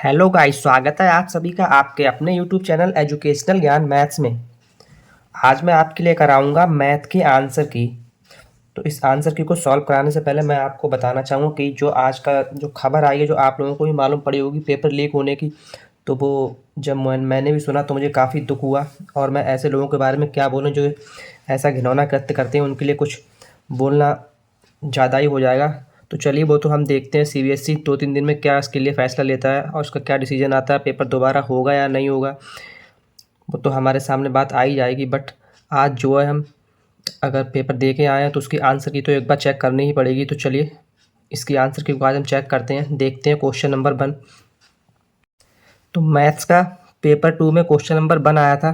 Hello guys, स्वागत है आप सभी का आपके अपने यूट्यूब चैनल एजुकेशनल ज्ञान मैथ्स में। आज मैं आपके लिए कराऊंगा मैथ की आंसर की। तो इस आंसर की को सॉल्व कराने से पहले मैं आपको बताना चाहूँगा कि जो आज का जो खबर आई है, जो आप लोगों को भी मालूम पड़ी होगी पेपर लीक होने की, तो वो जब मैंने भी सुना तो मुझे काफ़ी दुख हुआ। और मैं ऐसे लोगों के बारे में क्या बोलूँ जो ऐसा घिनौना कृत्य करते हैं, उनके लिए कुछ बोलना ज़्यादा ही हो जाएगा। तो चलिए वो तो हम देखते हैं सीबीएसई 2-3 दिन में क्या इसके लिए फ़ैसला लेता है और उसका क्या डिसीजन आता है, पेपर दोबारा होगा या नहीं होगा, वो तो हमारे सामने बात आ ही जाएगी। बट आज जो है, हम अगर पेपर दे के आए हैं तो उसकी आंसर की तो एक बार चेक करनी ही पड़ेगी। तो चलिए इसकी आंसर की आज हम चेक करते हैं, देखते हैं क्वेश्चन नंबर 1। तो मैथ्स का पेपर 2 में क्वेश्चन नंबर 1 आया था,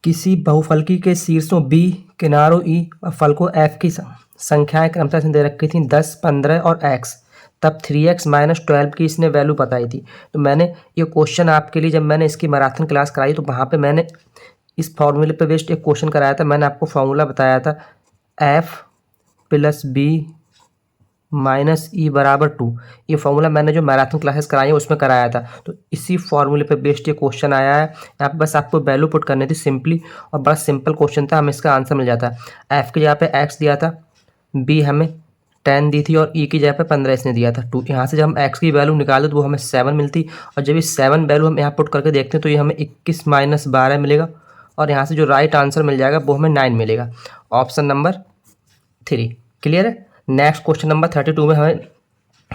किसी बहुफलकी के शीर्षों बी, किनारों ई और फलकों एफ की संख्याएं क्रमशः इसने दे रखी थी 10, 15 और एक्स। तब 3x-12 की इसने वैल्यू बताई थी। तो मैंने ये क्वेश्चन आपके लिए, जब मैंने इसकी मैराथन क्लास कराई तो वहाँ पे मैंने इस फॉर्मूले पे बेस्ड एक क्वेश्चन कराया था। मैंने आपको फॉर्मूला बताया था f + b - e = 2। ये फॉर्मूला मैंने जो मैराथन क्लासेस कराई है उसमें कराया था। तो इसी फॉर्मूले पे बेस्ड ये क्वेश्चन आया है। यहाँ पे बस आपको वैल्यू पुट करनी थी सिंपली, और बड़ा सिंपल क्वेश्चन था, हमें इसका आंसर मिल जाता है। f की जगह पे x दिया था, b हमें 10 दी थी और e की जगह पे 15 इसने दिया था 2। यहाँ से जब हम x की वैल्यू निकालते तो वो हमें 7 मिलती, और जब ये 7 वैल्यू हम यहाँ पुट करके देखते हैं तो ये हमें 21 - 12 मिलेगा, और यहाँ से जो राइट आंसर मिल जाएगा वो हमें 9 मिलेगा। ऑप्शन नंबर 3 क्लियर है। नेक्स्ट क्वेश्चन नंबर 32 में हमें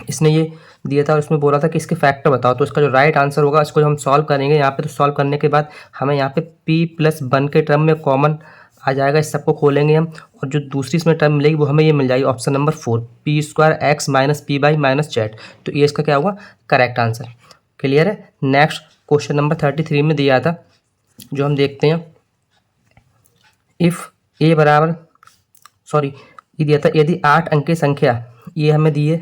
इसने ये दिया था और इसमें बोला था कि इसके फैक्टर बताओ। तो इसका जो राइट आंसर होगा इसको हम सॉल्व करेंगे यहाँ पे। तो सॉल्व करने के बाद हमें यहाँ पे p+1 के टर्म में कॉमन आ जाएगा, इस सबको खोलेंगे हम, और जो दूसरी इसमें टर्म मिलेगी वो हमें ये मिल जाएगी option number 4, p² x - p/ - z। तो ये इसका क्या होगा, करेक्ट आंसर। क्लियर है। नेक्स्ट क्वेश्चन नंबर 33 में दिया था, जो हम देखते हैं, इफ़ ए बराबर ये दिया था, यदि 8 अंक की संख्या ये हमें दिए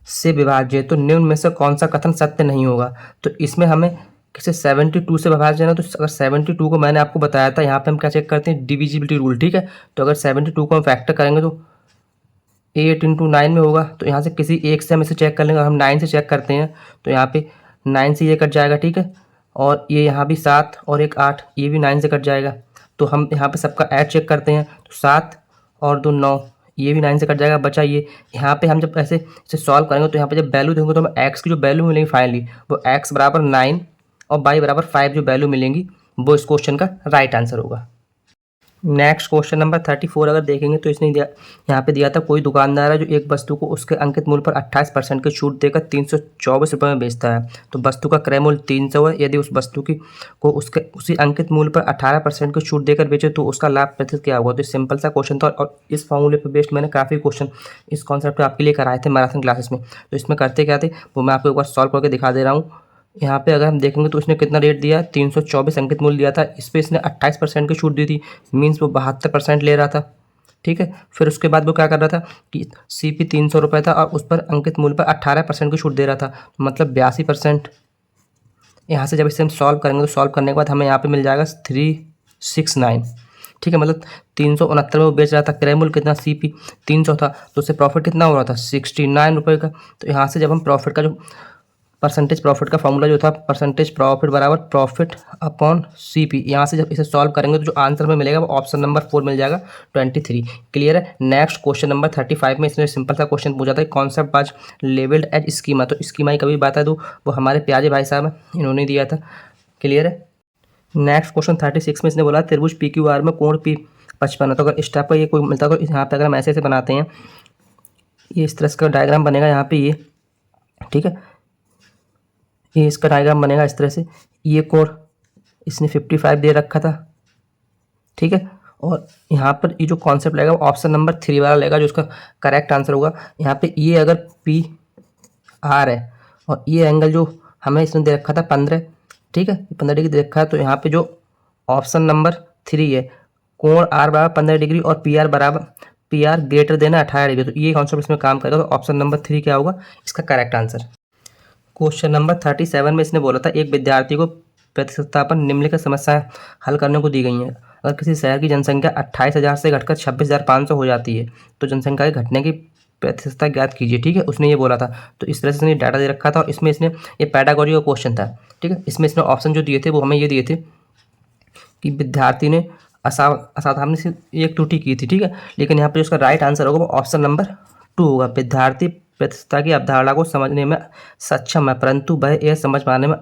से विभाज्य है तो निम्न में से कौन सा कथन सत्य नहीं होगा। तो इसमें हमें किसे 72 से विभाज्य है। तो अगर 72 को मैंने आपको बताया था, यहाँ पे हम क्या चेक करते हैं, डिविजिबिलिटी रूल। ठीक है, तो अगर 72 को हम फैक्टर करेंगे तो 8 × 9 में होगा। तो यहाँ से किसी एक से हम इसे चेक कर लेंगे। हम 9 से चेक करते हैं तो यहाँ पे 9 से ये कट जाएगा। ठीक है, और ये यहाँ भी 7 और एक 8, ये भी 9 से कट जाएगा। तो हम यहाँ पे सबका ऐड चेक करते हैं तो 7 और 2 9, ये भी 9 से कट जाएगा। बचा ये, यहाँ पे हम जब ऐसे इसे सॉल्व करेंगे तो यहाँ पे जब वैल्यू देंगे तो हमें एक्स की जो वैल्यू मिलेगी फाइनली, वो x = 9 और y = 5 जो वैल्यू मिलेंगी वो इस क्वेश्चन का राइट आंसर होगा। नेक्स्ट क्वेश्चन नंबर 34 अगर देखेंगे तो इसने दिया, यहाँ पे दिया था, कोई दुकानदार है जो एक वस्तु को उसके अंकित मूल्य पर 28% की छूट देकर 324 रुपये में बेचता है। तो वस्तु का क्रय मूल्य 300 है। यदि उस वस्तु की को उसके उसी अंकित मूल्य पर 18% की छूट देकर बेचे तो उसका लाभ प्रतिशत क्या होगा। तो सिंपल सा क्वेश्चन था, और इस फॉर्मूले पर बेस्ड मैंने काफ़ी क्वेश्चन इस कॉन्सेप्ट पर आपके लिए कराए थे मैराथन क्लासेस में। तो इसमें करते क्या थे वो मैं आपको एक बार सॉल्व करके दिखा दे रहा हूँ। यहाँ पे अगर हम देखेंगे तो इसने कितना रेट दिया, 324 अंकित मूल्य दिया था, इस पर इसने 28% की छूट दी थी, मीन्स वो 72% ले रहा था। ठीक है, फिर उसके बाद वो क्या कर रहा था कि CP 300 रुपये था और उस पर अंकित मूल्य पर 18% की छूट दे रहा था, मतलब 82%। यहाँ से जब इसे हम सॉल्व करेंगे तो सॉल्व करने के बाद हमें यहाँ पे मिल जाएगा 369। ठीक है, मतलब 369 में वो बेच रहा था, क्रय मूल्य कितना CP 300 था, तो उससे प्रॉफिट कितना हो रहा था 69 रुपये का। तो यहाँ से जब हम प्रॉफिट का जो परसेंटेज प्रॉफिट का फॉर्मूला जो था, परसेंटेज प्रॉफिट बराबर प्रॉफिट अपॉन CP, यहाँ से जब इसे सॉल्व करेंगे तो जो आंसर में मिलेगा वो ऑप्शन नंबर 4 मिल जाएगा, 23। क्लियर है। नेक्स्ट क्वेश्चन नंबर 35 में इसने सिंपल सा क्वेश्चन पूछा था, concept was labelled as schema. तो स्कीमा ही कभी बात है तो वो हमारे प्याजे भाई साहब हैं, इन्होंने दिया था। क्लियर है। नेक्स्ट क्वेश्चन 36 में इसने बोला, त्रिभुज PQR में कोण P 55 है। तो अगर इस टाइप का ये कोई मिलता है तो यहाँ पे अगर हम ऐसे बनाते हैं, ये इस तरह का डायग्राम बनेगा यहाँ पे, ये ठीक है, ये इसका डायग्राम बनेगा इस तरह से। ये कोण इसने 55 दे रखा था। ठीक है, और यहाँ पर ये जो कॉन्सेप्ट लगेगा वो ऑप्शन नंबर 3 वाला लगेगा, जो उसका करेक्ट आंसर होगा। यहाँ पे ये अगर PR है और ये एंगल जो हमें इसमें दे रखा था 15, ठीक है, 15 डिग्री दे रखा है, तो यहाँ पे जो ऑप्शन नंबर 3 है, कोण R = 15 डिग्री और PR ग्रेटर देन 18 डिग्री, तो ये कॉन्सेप्ट इसमें काम करेगा। तो ऑप्शन नंबर 3 क्या होगा इसका करेक्ट आंसर। क्वेश्चन नंबर 37 में इसने बोला था, एक विद्यार्थी को प्रतिस्थापन निम्नलिखित समस्याएं हल करने को दी गई हैं। अगर किसी शहर की जनसंख्या 28,000 से घटकर 26,500 हो जाती है तो जनसंख्या के घटने की प्रतिशतता ज्ञात कीजिए। ठीक है, उसने ये बोला था। तो इस तरह से इसने डाटा दे रखा था और इसमें इसने ये पेडागोजी का क्वेश्चन था। ठीक है, इसमें इसने ऑप्शन जो दिए थे वो हमें ये दिए थे कि विद्यार्थी ने असाधारण सी एक त्रुटि की थी। ठीक है, लेकिन यहाँ पे उसका राइट आंसर होगा वो ऑप्शन नंबर 2 होगा। विद्यार्थी प्रतिशतता की अवधारणा को समझने में सक्षम है, परंतु वह यह समझ पाने में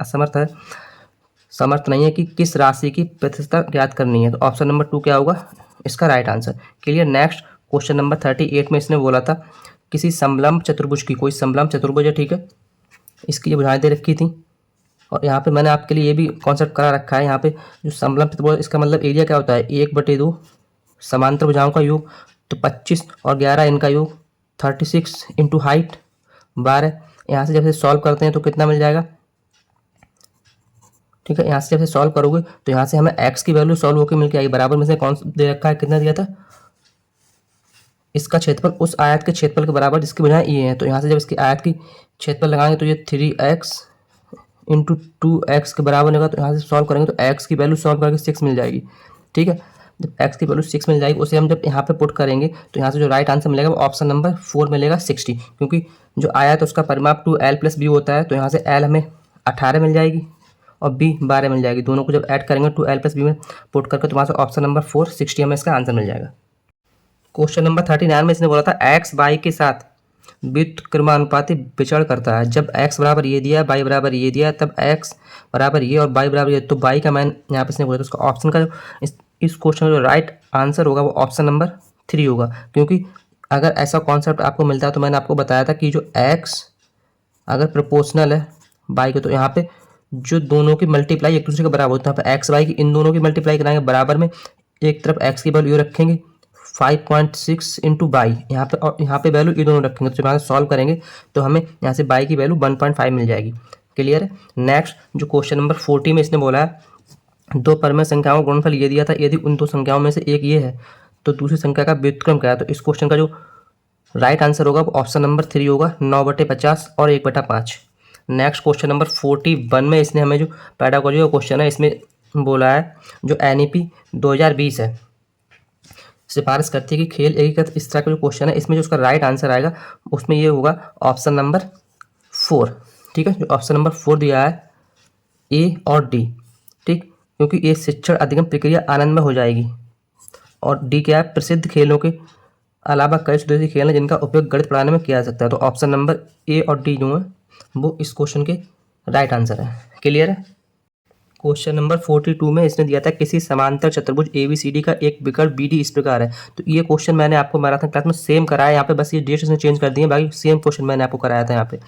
समर्थ नहीं है कि किस राशि की प्रतिशतता ज्ञात करनी है। तो ऑप्शन नंबर 2 क्या होगा इसका right answer. Clear. Next question number 38 में इसने बोला था किसी समलंब चतुर्भुज की, कोई समलंब चतुर्भुज है। ठीक है, इसकी जो भुजाएं दे रखी थी और यहाँ पे मैंने आपके लिए ये भी कॉन्सेप्ट करा रखा है। यहाँ पे जो समलंब चतुर्भुज इसका मतलब एरिया क्या होता है 1/2 समांतर भुजाओं का योग, तो 25 और 11 इनका योग 36 इंटू हाइट 12। यहाँ से जब से सॉल्व करते हैं तो कितना मिल जाएगा। ठीक है, यहाँ से जब से सॉल्व करोगे तो यहाँ से हमें x की वैल्यू सॉल्व होकर मिल के आएगी। बराबर में से कौन दे रखा है, कितना दिया था, इसका क्षेत्रफल उस आयत के क्षेत्रफल के बराबर जिसकी भुजाएं ये हैं। तो यहाँ से जब इसकी आयत की क्षेत्रफल लगाएंगे तो ये 3x इंटू 2x के बराबर होगा। तो यहाँ से सॉल्व करेंगे तो x की वैल्यू सॉल्व करके 6 मिल जाएगी। ठीक है, जब x की वैल्यू 6 मिल जाएगी उसे हम जब यहाँ पे पुट करेंगे तो यहाँ से जो राइट आंसर मिलेगा वो ऑप्शन नंबर 4 मिलेगा 60, क्योंकि जो आयत है उसका परिमाप 2l+b होता है। तो यहाँ से l हमें 18 मिल जाएगी और b 12 मिल जाएगी। दोनों को जब ऐड करेंगे 2l+b में पुट करके तो वहाँ से ऑप्शन नंबर 4 60 हमें इसका आंसर मिल जाएगा। क्वेश्चन नंबर 39 में इसने बोला था x y के साथ व्युत्क्रमानुपाती विचरण करता है। जब x बराबर ये दिया, y बराबर ये दिया, तब x बराबर ये और y बराबर ये, तो y का मान यहाँ पे इसने बोला था उसका ऑप्शन का इस क्वेश्चन का जो राइट आंसर होगा वो ऑप्शन नंबर 3 होगा। क्योंकि अगर ऐसा कॉन्सेप्ट आपको मिलता है तो मैंने आपको बताया था कि जो x अगर प्रोपोर्शनल है y को, तो यहाँ पे जो दोनों की मल्टीप्लाई एक दूसरे के बराबर होता है। यहाँ पे एक्स वाई की इन दोनों की मल्टीप्लाई कराएंगे बराबर में, एक तरफ x की वैल्यू रखेंगे 5.6 इंटू बाई यहाँ पे, और यहाँ पे वैल्यू ये दोनों रखेंगे। तो जब यहाँ से सॉल्व करेंगे तो हमें यहाँ से बाई की वैल्यू 1.5 मिल जाएगी। क्लियर है। नेक्स्ट जो क्वेश्चन नंबर 40 में इसने बोला है दो परमेय संख्याओं का गुणनफल ये दिया था, यदि उन दो संख्याओं में से एक ये है तो दूसरी संख्या का व्युत्क्रम क्या है। तो इस क्वेश्चन का जो राइट आंसर होगा वो ऑप्शन नंबर 3 होगा 9/50 और 1/5। नेक्स्ट क्वेश्चन नंबर 41 में इसने हमें जो पेडागोजी का क्वेश्चन है इसमें बोला है जो NEP 2020 है सिफारिश करती है कि खेल एकीकृत, इस तरह का जो क्वेश्चन है इसमें जो उसका राइट आंसर आएगा उसमें ये होगा ऑप्शन नंबर 4। ठीक है, जो ऑप्शन नंबर 4 दिया है A और D। ठीक, क्योंकि ये शिक्षण अधिगम प्रक्रिया आनंद में हो जाएगी और D क्या है, प्रसिद्ध खेलों के अलावा कई स्वदेशी खेल हैं जिनका उपयोग गणित पढ़ाने में किया जा सकता है। तो ऑप्शन नंबर A और D जो है वो इस क्वेश्चन के राइट आंसर है। क्लियर है। क्वेश्चन नंबर 42 में इसने दिया था किसी समांतर चतुर्भुज ABCD का एक विकर्ण BD इस प्रकार है। तो ये क्वेश्चन मैंने आपको मैराथन क्लास में सेम कराया, यहाँ पे बस ये डेट्स इसने चेंज कर दी है, बाकी सेम क्वेश्चन मैंने आपको कराया था। यहाँ पे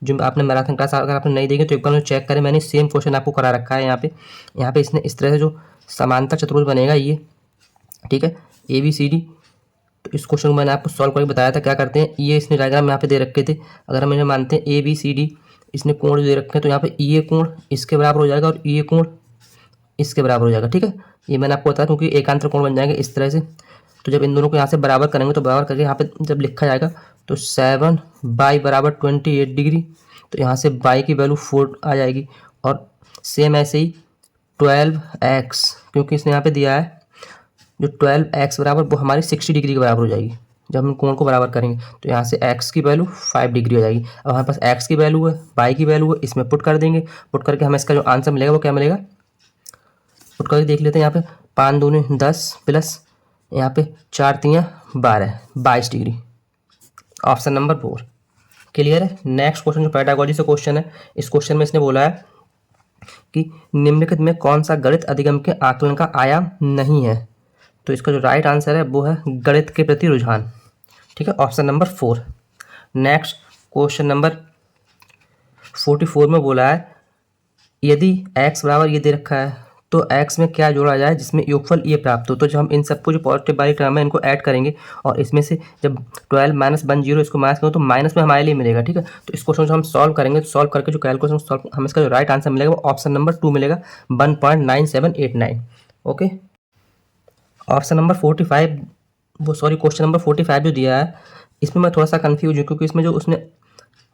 जो आपने मैराथन क्लास अगर आपने नहीं देखी तो एक बार चेक करें, मैंने सेम क्वेश्चन आपको करा रखा है। यहाँ पे इसने इस तरह से जो समांतर चतुर्भुज बनेगा ये, ठीक है, ABCD। तो इस क्वेश्चन को मैंने आपको सॉल्व करके बताया था क्या करते हैं। ये इसने डायग्राम यहाँ पे दे रखे थे, अगर हम इन्हें मानते हैं ABCD, इसने कोण दे रखे हैं तो यहाँ पे ये कोण इसके बराबर हो जाएगा और ये कोण इसके बराबर हो जाएगा। ठीक है, ये मैंने आपको बताया क्योंकि एकांतर कोण बन जाएंगे इस तरह से। तो जब इन दोनों को यहाँ से बराबर करेंगे तो बराबर करके यहाँ पे जब लिखा जाएगा तो 7 बाई बराबर 28 डिग्री, तो यहाँ से बाई की वैल्यू 4 आ जाएगी। और सेम ऐसे ही 12x, क्योंकि इसने यहाँ पे दिया है जो 12x बराबर वो हमारी 60 डिग्री के बराबर हो जाएगी जब हम कोण को बराबर करेंगे। तो यहाँ से x की वैल्यू 5 डिग्री हो जाएगी। अब हमारे पास x की वैल्यू है, y की वैल्यू है, इसमें पुट कर देंगे। पुट करके हमें इसका जो आंसर मिलेगा वो क्या मिलेगा, पुट करके देख लेते हैं। यहाँ पे 5 दूनी 10 प्लस यहाँ पे 4 तियाँ 12, 22 डिग्री, ऑप्शन नंबर 4। क्लियर है। नेक्स्ट क्वेश्चन जो पेडागोजी से क्वेश्चन है, इस क्वेश्चन में इसने बोला है कि निम्नलिखित में कौन सा गणित अधिगम के आकलन का आयाम नहीं है। तो इसका जो राइट आंसर है वो है गणित के प्रति रुझान। ठीक है, option number 4। Next question number 44 में बोला है यदि x बराबर ये दे रखा है तो x में क्या जोड़ा जाए जिसमें योगफल ये प्राप्त हो। तो जब हम इन सबको जो पॉजिटिव वाली टर्म है इनको ऐड करेंगे और इसमें से जब 12 माइनस 1 0 इसको माइनस करें तो माइनस में हमारे लिए मिलेगा। ठीक है, तो इस क्वेश्चन को हम सॉल्व करेंगे, तो सॉल्व करके जो कैलकुलेशन सॉल्व हम इसका जो राइट आंसर मिलेगा वो ऑप्शन नंबर 2 मिलेगा 1.9789। ओके, ऑप्शन नंबर 45 वो सॉरी क्वेश्चन नंबर 45 जो दिया है इसमें मैं थोड़ा सा कंफ्यूज हूँ, क्योंकि इसमें जो उसने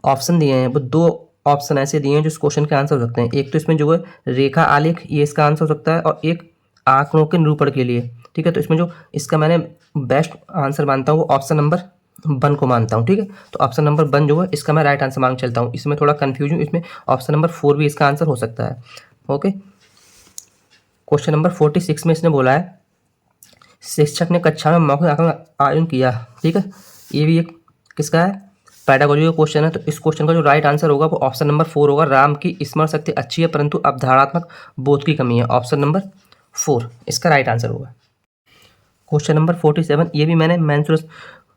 ऑप्शन दिए हैं वो दो ऑप्शन ऐसे दिए हैं जो इस क्वेश्चन के आंसर हो सकते हैं। एक तो इसमें जो है रेखा आलेख, ये इसका आंसर हो सकता है, और एक आंकड़ों के निरूपण के लिए। ठीक है, तो इसमें जो इसका मैंने बेस्ट आंसर मानता हूँ वो ऑप्शन नंबर वन को मानता हूँ, ठीक है। तो ऑप्शन नंबर वन जो है इसका मैं राइट आंसर मान चलता हूँ। इसमें थोड़ा कन्फ्यूज हूँ, इसमें ऑप्शन नंबर 4 भी इसका आंसर हो सकता है। ओके, क्वेश्चन नंबर 46 में इसने बोला है शिक्षक ने कक्षा में मौखिक आकलन आयोजन किया, ठीक है। ये भी एक किसका है, पेडागोजी का क्वेश्चन है। तो इस क्वेश्चन का जो राइट आंसर होगा वो ऑप्शन नंबर 4 होगा। राम की स्मरण शक्ति अच्छी है परंतु अवधारणात्मक बोध की कमी है, ऑप्शन नंबर 4 इसका राइट आंसर होगा। क्वेश्चन नंबर 47, ये भी मैंने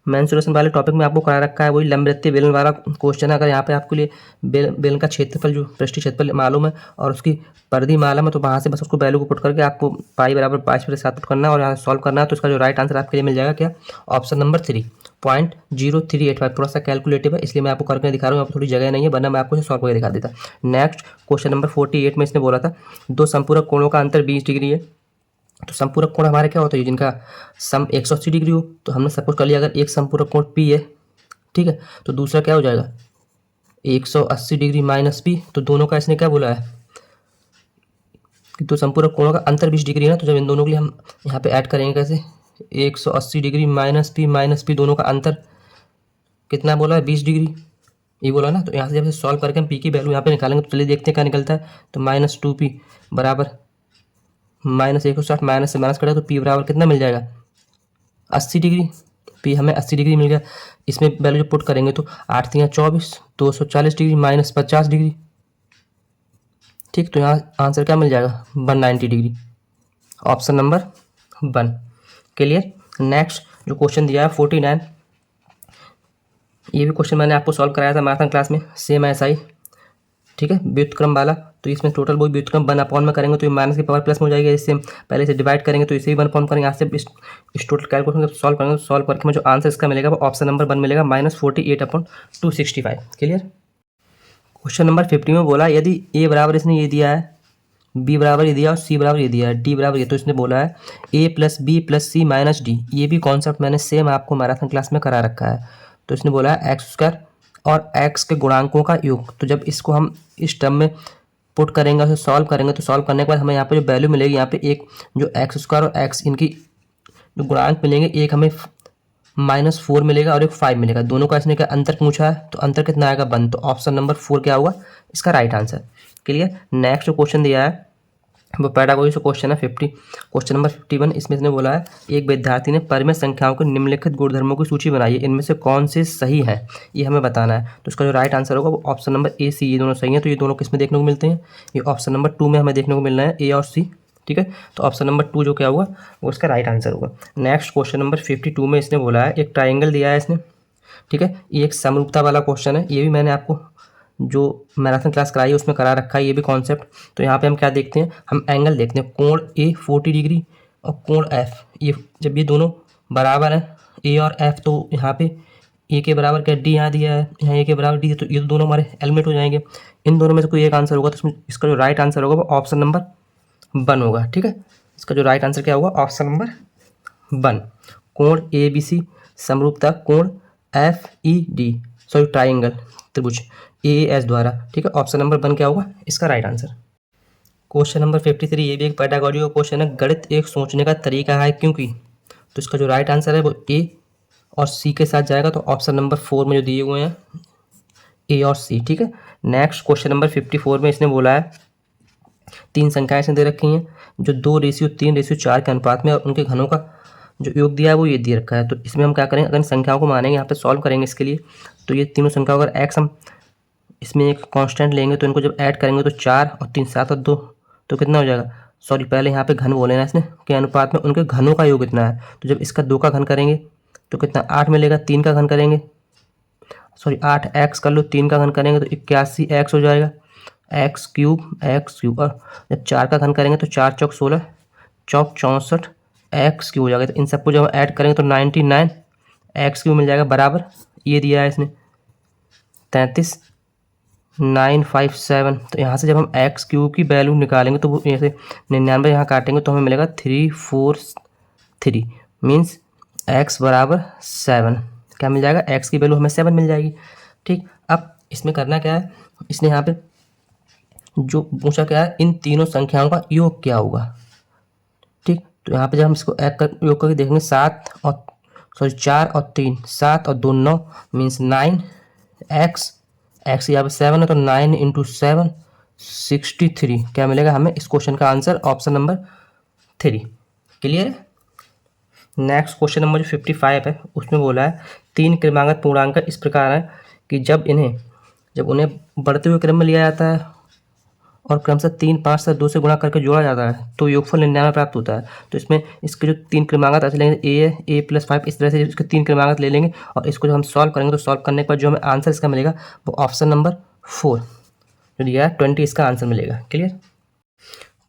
मेंसुरेशन वाले टॉपिक में आपको करा रखा है, वही लंबवृत्तीय बेलन वाला क्वेश्चन है। अगर यहाँ पे आपके लिए बेलन का क्षेत्रफल जो पृष्ठीय क्षेत्रफल मालूम है और उसकी परिधि मालूम है तो वहाँ से बस उसको वैल्यू को पुट करके आपको पाई बराबर 5/7 पुट करना है और यहाँ सॉल्व करना है। तो इसका जो राइट आंसर आपके लिए मिल जाएगा क्या, ऑप्शन नंबर 3 0.0385। थोड़ा सा कैलकुलेटिव है इसलिए मैं आपको करके दिखा रहा हूँ, आपको थोड़ी जगह नहीं है वरना मैं आपको इसे सॉल्व करके दिखा देता। नेक्स्ट क्वेश्चन नंबर 48 में इसने बोला था दो संपूरक कोणों का अंतर 20 डिग्री है। तो संपूरक कोण हमारे क्या होता है, जिनका सम 180 डिग्री हो। तो हमने सपोज कर लिया अगर एक संपूरक कोण P है, ठीक है, तो दूसरा क्या हो जाएगा 180 डिग्री माइनस P। तो दोनों का इसने क्या बोला है कि तो संपूरक कोणों का अंतर 20 डिग्री है ना। तो जब इन दोनों के लिए हम यहाँ पे ऐड करेंगे कैसे, 180 डिग्री माइनस पी दोनों का अंतर कितना बोला है 20 डिग्री ये बोला ना। तो यहाँ से जब सॉल्व करके हम P की वैल्यू यहाँ पे निकालेंगे तो चलिए देखते हैं क्या निकलता है। तो -2P बराबर -160 माइनस से माइनस करें तो P बराबर कितना मिल जाएगा 80 डिग्री। P हमें 80 डिग्री मिल गया। इसमें वैल्यू पुट करेंगे तो 8 3 24 240 डिग्री माइनस 50 डिग्री, ठीक। तो यहाँ आंसर क्या मिल जाएगा 190 degree, option number 1 clear. Next जो क्वेश्चन दिया है 49, ये भी क्वेश्चन मैंने आपको सॉल्व कराया था मैथन क्लास में, सेम ऐसा ही, ठीक है, व्युत्क्रम वाला। तो इसमें टोटल वही व्युत्क्रम 1 अपॉन में करेंगे तो ये माइनस की पावर प्लस में हो जाएगी। इससे पहले से डिवाइड करेंगे तो इसे भी 1 अपॉन करेंगे। यहाँ से इस टोटल कैलकुलेशन जब सॉल्व करेंगे तो सॉल्व करके मुझे जो आंसर इसका मिलेगा वो ऑप्शन नंबर 1 मिलेगा -48/265 क्लियर। क्वेश्चन नंबर 50 में बोला यदि ए बराबर इसने ये दिया है, बी बराबर ये दिया और सी बराबर ये दिया है, डी बराबर ये, तो इसने बोला है ए प्लस बी प्लस सी माइनस डी। ये भी कॉन्सेप्ट मैंने सेम आपको मैराथन क्लास में करा रखा है। तो इसने बोला है एक्स स्क्वायर और एक्स के गुणांकों का योग। तो जब इसको हम इस टर्म में पुट करेंगे उसे सॉल्व करेंगे तो सॉल्व करने के बाद हमें यहाँ पे जो वैल्यू मिलेगी, यहाँ पे एक जो एक्स स्क्वायर और एक्स इनकी जो गुणांक मिलेंगे, एक हमें -4 मिलेगा और एक 5 मिलेगा। दोनों का इसने क्या अंतर पूछा है तो अंतर कितना आएगा 1। तो ऑप्शन नंबर 4 क्या होगा इसका राइट आंसर क्लियर। नेक्स्ट जो क्वेश्चन दिया है वो पेडागोजी से क्वेश्चन है 50, क्वेश्चन नंबर 51। इसमें इसने बोला है एक विद्यार्थी ने परिमेय संख्याओं के निम्नलिखित गुणधर्मों की सूची बनाई है, इनमें से कौन से सही है ये हमें बताना है। तो इसका जो राइट आंसर होगा वो ऑप्शन नंबर ए सी, ये दोनों सही है। तो ये दोनों किस में देखने को मिलते हैं, ये ऑप्शन नंबर 2 में हमें देखने को मिलना है, ए और सी, ठीक है। तो ऑप्शन नंबर 2 जो क्या होगा वो इसका राइट आंसर होगा। नेक्स्ट क्वेश्चन नंबर 52 में इसने बोला है एक ट्राइंगल दिया है इसने, ठीक है, ये एक समरूपता वाला क्वेश्चन है। ये भी मैंने आपको जो मैराथन क्लास कराई है उसमें करा रखा है ये भी कॉन्सेप्ट। तो यहाँ पे हम क्या देखते हैं, हम एंगल देखते हैं, कोण ए 40 डिग्री और कोण एफ, ये जब ये दोनों बराबर हैं ए और एफ, तो यहाँ पे ए के बराबर क्या डी यहाँ दिया है, यहाँ ए के बराबर डी है, तो ये तो दोनों हमारे एलिमेंट हो जाएंगे। इन दोनों में से कोई एक आंसर होगा तो इसमें इसका जो राइट आंसर होगा वो ऑप्शन नंबर 1 होगा, ठीक है। इसका जो राइट आंसर क्या होगा ऑप्शन नंबर 1, कोण ए बी सी समरूपता कोण F E D, sorry triangle त्रिभुज ए एस द्वारा, ठीक है। ऑप्शन नंबर 1 क्या होगा इसका राइट आंसर। क्वेश्चन नंबर 53, ये भी एक पेडागोजी का क्वेश्चन है, गणित एक सोचने का तरीका है क्योंकि। तो इसका जो राइट आंसर है वो ए और सी के साथ जाएगा। तो ऑप्शन नंबर 4 में जो दिए हुए हैं ए और सी, ठीक है। नेक्स्ट क्वेश्चन नंबर 54 में इसने बोला है 3 संख्याएं इसने दे रखी हैं जो 2:3:4 के अनुपात में और उनके घनों का जो योग दिया है वो ये दे रखा है। तो इसमें हम क्या करेंगे, अगर इन संख्याओं को मानेंगे यहाँ पे सॉल्व करेंगे इसके लिए, तो ये तीनों संख्याओं अगर एक्स हम इसमें एक कांस्टेंट लेंगे तो इनको जब ऐड करेंगे तो 4 और 3 7 और 2 तो कितना हो जाएगा, सॉरी पहले यहाँ पे घन बोले ना इसने के अनुपात में उनके घनों का योग कितना है। तो जब इसका 2 का घन करेंगे तो कितना 8 मिलेगा, 3 का घन करेंगे सॉरी 8x कर लो, 3 का घन करेंगे तो 81x हो जाएगा, एक्स क्यूब और जब 4 का घन करेंगे तो 4 चौक 16 चौक 64 एक्स क्यूब हो जाएगा। तो इन सबको जब ऐड करेंगे तो 99 एक्स क्यूब मिल जाएगा बराबर ये दिया है इसने 33957। तो यहाँ से जब हम एक्स क्यूब की वैल्यू निकालेंगे तो वो जैसे 99 यहाँ काटेंगे तो हमें मिलेगा 343 मीन्स एक्स बराबर 7, क्या मिल जाएगा एक्स की वैल्यू हमें 7 मिल जाएगी, ठीक। अब इसमें करना क्या है, इसने यहाँ पे जो पूछा क्या है इन तीनों संख्याओं का योग क्या होगा, ठीक। तो यहाँ पे जब हम इसको योग करके देखेंगे 7 और सॉरी 4 और 3 7 और 2 9 मीन्स 9 एक्स यहाँ पे 7 है तो 9 इंटू 7 63 क्या मिलेगा हमें इस क्वेश्चन का आंसर ऑप्शन नंबर 3। क्लियर है। नेक्स्ट क्वेश्चन नंबर जो 55 है उसमें बोला है 3 क्रमागत पूर्णांक इस प्रकार है कि जब उन्हें बढ़ते हुए क्रम में लिया जाता है और क्रमशः 3 5 से 2 से गुणा करके जोड़ा जाता है तो योगफल 99 प्राप्त होता है। तो इसमें इसके जो 3 क्रमागत ऐसे लेंगे ए है ए प्लस 5 इस तरह से इसके 3 क्रमागत ले लेंगे और इसको जब हम सॉल्व करेंगे तो सॉल्व करने के बाद जो हमें आंसर इसका मिलेगा वो ऑप्शन नंबर 4 जो दिया है 20 इसका आंसर मिलेगा। क्लियर।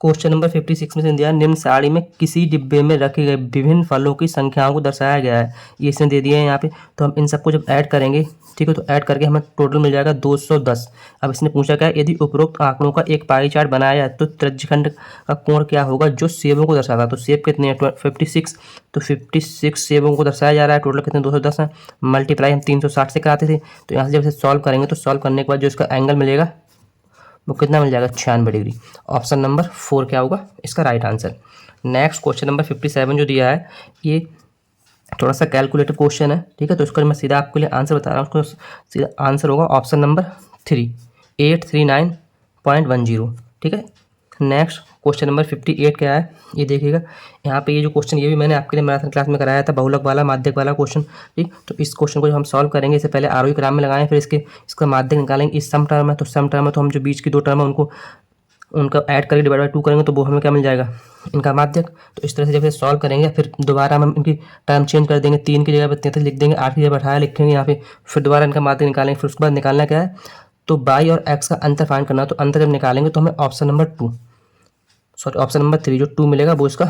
क्वेश्चन नंबर 56 में से दिया निम्न सारणी में किसी डिब्बे में रखे गए विभिन्न फलों की संख्याओं को दर्शाया गया है। ये इसने दे दिया है यहाँ पे तो हम इन सबको जब ऐड करेंगे ठीक है तो ऐड करके हमें टोटल मिल जाएगा 210। अब इसने पूछा क्या यदि उपरोक्त आंकड़ों का एक पाई चार्ट बनाया जाए तो त्रिज्यखंड का कोण क्या होगा जो सेबों को दर्शाता है। तो सेब कितने हैं 56 तो 56 सेबों को दर्शाया जा रहा है। टोटल कितने 210 है। मल्टीप्लाई हम 360 से कराते थे तो यहाँ से जब इसे सॉल्व करेंगे तो सॉल्व करने के बाद जो इसका एंगल मिलेगा वो कितना मिल जाएगा 96 डिग्री। ऑप्शन नंबर 4 क्या होगा इसका right answer. Next question number 57 जो दिया है ये थोड़ा सा कैलकुलेटिव क्वेश्चन है ठीक है तो इसका मैं सीधा आपके लिए आंसर बता रहा हूँ। उसको सीधा आंसर होगा ऑप्शन नंबर 3 839.10 ठीक है। नेक्स्ट क्वेश्चन नंबर 58 क्या है ये देखिएगा यहाँ पे ये जो क्वेश्चन ये भी मैंने आपके लिए मैराथन क्लास में कराया था बहुलक वाला माध्यक वाला क्वेश्चन ठीक। तो इस क्वेश्चन को जब हम सॉल्व करेंगे इससे पहले आरोही क्रम में लगाएं फिर इसका माध्यक निकालेंगे। इस सम टर्म है तो सम टर्म है तो हम जो बीच की 2 टर्म है उनका ऐड करके डिवाइड बाय 2 करेंगे तो वो हमें क्या मिल जाएगा इनका माध्यक। तो इस तरह से जब सॉल्व करेंगे फिर दोबारा हम इनकी टर्म चेंज कर देंगे 3 की जगह पर 33 लिख देंगे 8 की जगह पर 18 लिखेंगे यहाँ पे फिर दोबारा इनका माध्यक निकालेंगे। फिर उसके बाद निकालना क्या है तो y और x का अंतर फाइंड करना। तो अंतर जब निकालेंगे तो हमें ऑप्शन नंबर 3 जो 2 मिलेगा वो इसका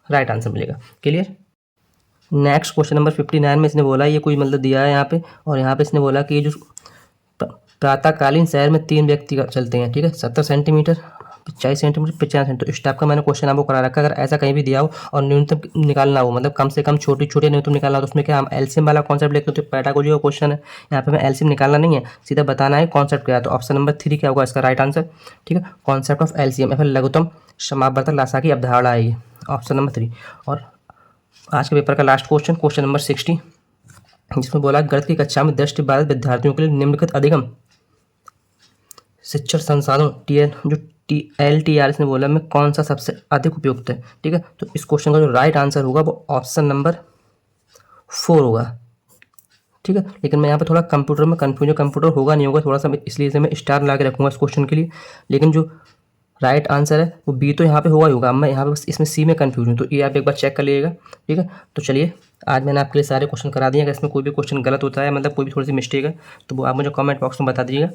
राइट आंसर मिलेगा। क्लियर। नेक्स्ट क्वेश्चन नंबर 59 में इसने बोला ये कोई मतलब दिया है यहाँ पे और यहाँ पे इसने बोला कि ये जो प्रातःकालीन शहर में 3 व्यक्ति चलते हैं ठीक है 70 सेंटीमीटर 50 सेंटीमीटर 50 सेंटीमीटर। इस टाइप का मैंने क्वेश्चन आपको करा रखा है। अगर ऐसा कहीं भी दिया हो और न्यूनतम निकालना हो मतलब कम से कम छोटी न्यूनतम निकालना हो तो उसमें क्या हम एलसीएम वाला कॉन्सेप्ट लेते हैं। तो पेडागोजी का क्वेश्चन है यहाँ पे हमें एलसीएम निकालना नहीं है सीधा बताना है कॉन्सेप्ट क्या है। तो ऑप्शन नंबर 3 क्या होगा इसका राइट आंसर ठीक है। कॉन्सेप्ट ऑफ एलसीएम या फिर लघुत्तम समापवर्तक लासा की अवधारणा है ये ऑप्शन नंबर 3। और आज के पेपर का लास्ट क्वेश्चन नंबर 60 जिसमें बोला गणित की कक्षा में 10 से 12 विद्यार्थियों के लिए निम्नलिखित अधिगम शिक्षण संसाधन जो TLTR ने बोला में कौन सा सबसे अधिक उपयुक्त है ठीक है। तो इस क्वेश्चन का जो राइट आंसर होगा वो ऑप्शन नंबर 4 होगा ठीक है। लेकिन मैं यहाँ पे थोड़ा कंप्यूटर में कन्फ्यूजन कंप्यूटर होगा नहीं होगा थोड़ा सा इसलिए से मैं स्टार ला के रखूँगा इस क्वेश्चन के लिए। लेकिन जो राइट आंसर है वो बी तो यहाँ पे होगा ही होगा। मैं यहाँ पे बस इसमें सी में कन्फ्यूज हूँ तो ये आप एक बार चेक कर लीजिएगा ठीक है। तो चलिए आज मैंने आपके लिए सारे क्वेश्चन करा दिए। अगर इसमें कोई भी क्वेश्चन गलत होता है मतलब कोई भी थोड़ी सी मिस्टेक है तो वो आप मुझे कमेंट बॉक्स में बता दीजिएगा।